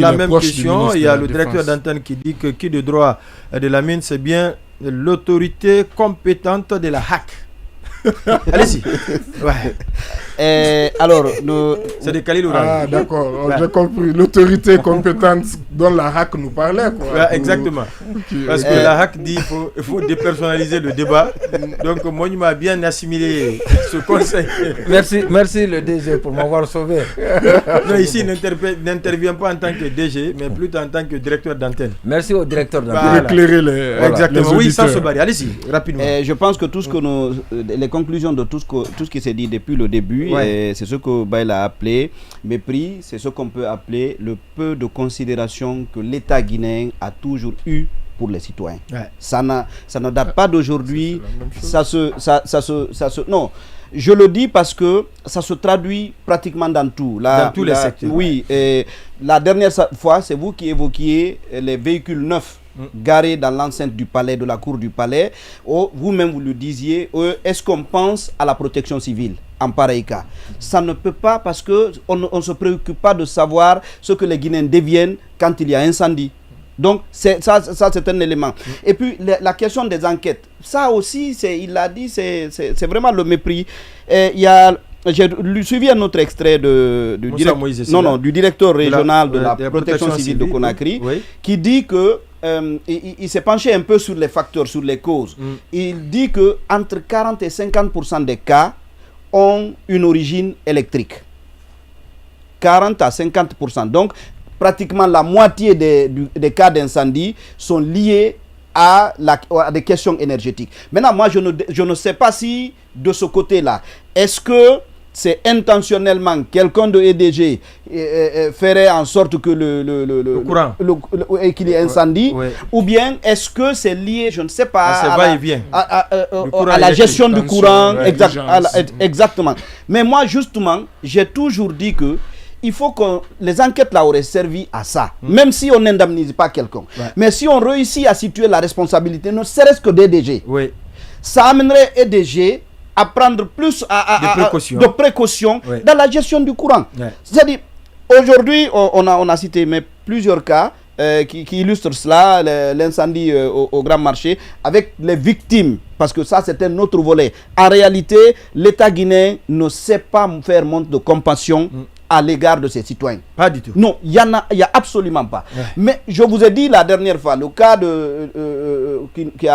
la même question. Il y a le directeur d'antenne qui dit que qui de droit de la mine, c'est bien l'autorité compétente de la HAC. Allez-y. Alors, c'est de Khalil Ourang. Ah, d'accord, j'ai compris. L'autorité compétente dont la HAC nous parlait. Quoi. Exactement. Parce que la HAC dit qu'il faut dépersonnaliser le débat. Donc, moi, il m'a bien assimilé ce conseil. Merci le DG pour m'avoir sauvé. Non, ici, il n'intervient pas en tant que DG, mais plutôt en tant que directeur d'antenne. Merci au directeur d'antenne. Pour éclairer les. Exactement. Les oui, sans se barrer. Allez-y, rapidement. Je pense que tout ce que les conclusions de tout ce qui s'est dit depuis le début, c'est ce que Baïla a appelé mépris, c'est ce qu'on peut appeler le peu de considération que l'État guinéen a toujours eu pour les citoyens. Ça ne date pas d'aujourd'hui. Non, je le dis parce que ça se traduit pratiquement dans tout. Dans tous les secteurs. Oui, et la dernière fois, c'est vous qui évoquiez les véhicules neufs garés dans l'enceinte du palais, de la cour du palais. Vous-même, vous le disiez, est-ce qu'on pense à la protection civile en pareil cas? Ça ne peut pas, parce qu'on ne se préoccupe pas de savoir ce que les Guinéens deviennent quand il y a incendie. Donc, ça c'est un élément. Et puis, la question des enquêtes, ça aussi, il l'a dit, c'est vraiment le mépris. J'ai suivi un autre extrait du directeur régional de la protection civile de Conakry, qui dit que il s'est penché un peu sur les facteurs, sur les causes. Il dit que entre 40 et 50% des cas ont une origine électrique. 40 à 50%. Donc, pratiquement la moitié des cas d'incendie sont liés à des questions énergétiques. Maintenant, moi, je ne sais pas si de ce côté-là, est-ce que c'est intentionnellement quelqu'un de EDG ferait en sorte que le courant qu'il y ait incendie, ou bien est-ce que c'est lié, je ne sais pas, à la gestion du courant, exactement. Mais moi, justement, j'ai toujours dit que il faut que les enquêtes là auraient servi à ça, même si on n'indemnise pas quelqu'un. Mais si on réussit à situer la responsabilité, ne serait-ce que d'EDG, ça amènerait EDG à prendre plus de précautions dans la gestion du courant. C'est-à-dire, aujourd'hui, on a cité plusieurs cas qui illustrent cela, l'incendie au Grand Marché, avec les victimes, parce que ça, c'est un autre volet. En réalité, l'État guinéen ne sait pas faire montre de compassion à l'égard de ses citoyens. Pas du tout. Non, il y a absolument pas. Mais je vous ai dit la dernière fois, le cas qui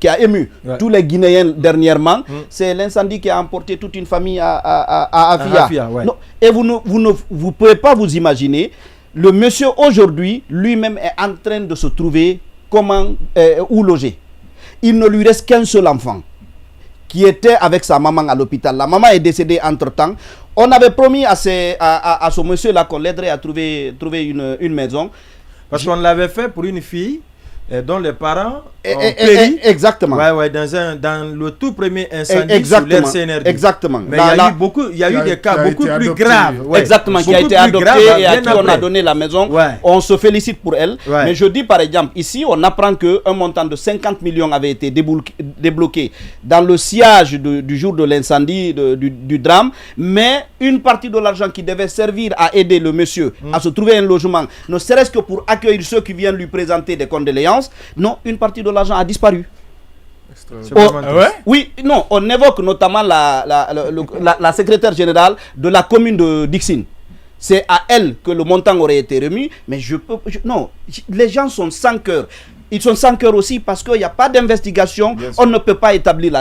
a ému tous les Guinéens dernièrement, c'est l'incendie qui a emporté toute une famille à Afia. Non, et vous ne pouvez pas vous imaginer, le monsieur aujourd'hui, lui-même est en train de se trouver où loger. Il ne lui reste qu'un seul enfant qui était avec sa maman à l'hôpital. La maman est décédée entre-temps. On avait promis à ce monsieur-là qu'on l'aiderait à trouver une maison. Parce qu'on l'avait fait pour une fille dont les parents ont péri. Exactement. Dans le tout premier incendie sur l'RCNRD. Exactement. Mais il y a eu des cas beaucoup plus graves. Exactement, qui a été adopté et à qui on a donné la maison. On se félicite pour elle. Mais je dis par exemple, ici, on apprend qu'un montant de 50 millions avait été débloqué dans le sillage du jour de l'incendie, du drame. Mais une partie de l'argent qui devait servir à aider le monsieur à se trouver un logement, ne serait-ce que pour accueillir ceux qui viennent lui présenter des condoléances, non, une partie de l'argent a disparu. Oui, non, on évoque notamment la secrétaire générale de la commune de Dixine. C'est à elle que le montant aurait été remis, mais non, les gens sont sans cœur. Ils sont sans cœur aussi parce qu'il n'y a pas d'investigation, on ne peut pas établir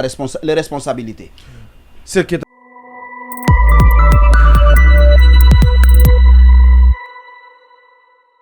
les responsabilités. Ce qui est